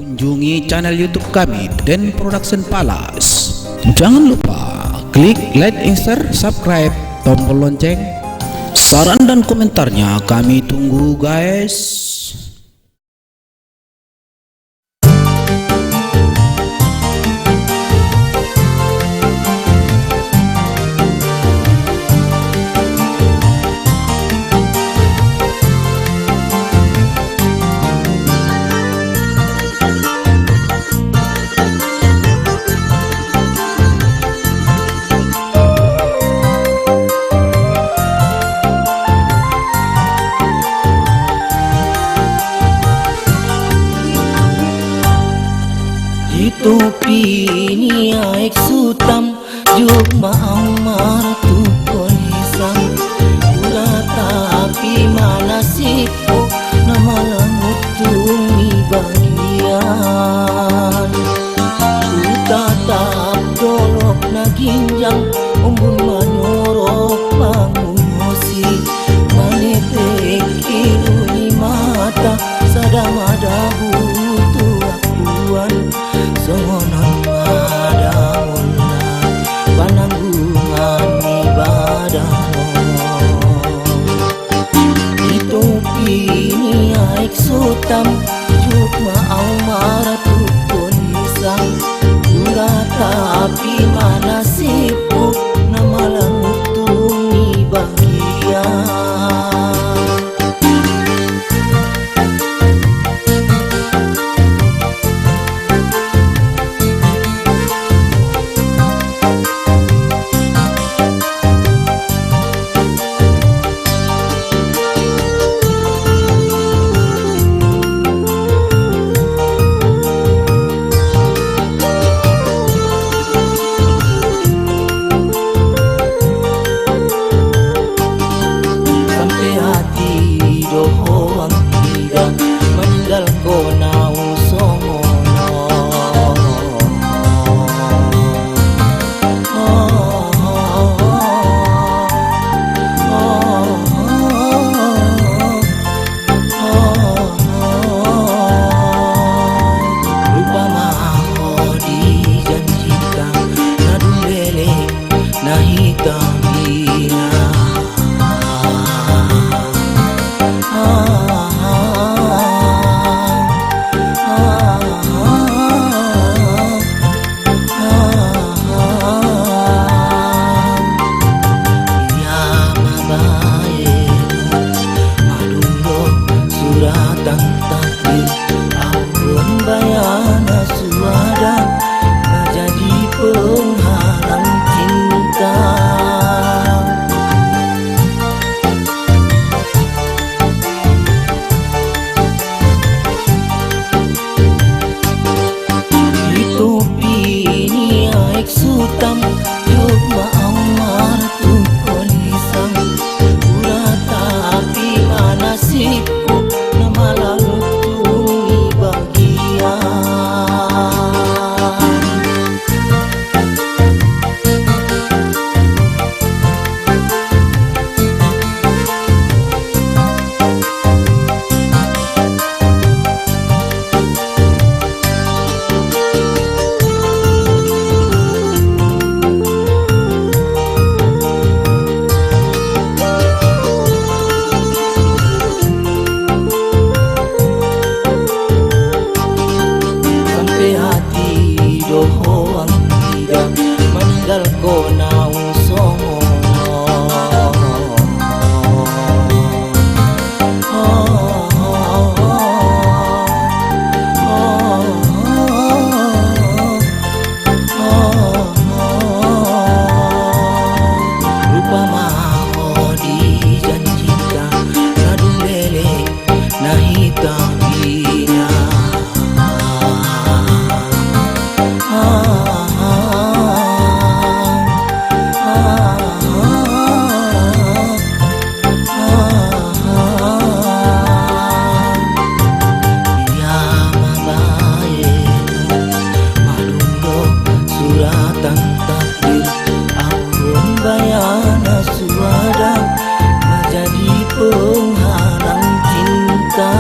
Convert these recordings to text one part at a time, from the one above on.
Kunjungi channel YouTube kami Den Production Palace. Jangan lupa klik like, share, subscribe, tombol lonceng. Saran dan komentarnya kami tunggu guys. Topi ni aik sutam juk maamar tu kolisang pura tapi mana sipo nama lamut tumi bagian ku tatap dolok na ginjang umbun manyorok pangusi manetek iluni mata sadamadahu tuakuan songonon madamuna pananggungan ibadah itopi ni aik sutam juk maau maratu konisang pura tapi mana sibuk nama langutung bagian. Sutam yuk maamar tu kolisang pura tapi mana sibuk nama lalu tumi bagian. Dohoang tidak meninggal ko naung songo rupa maho dijanjikan kadung lele na hitam bina. Penghalang cinta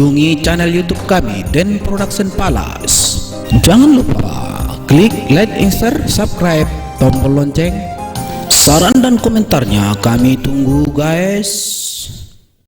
kunjungi channel YouTube kami Den Production Palace. Jangan lupa klik like, share, subscribe, tombol lonceng. Saran dan komentarnya kami tunggu guys.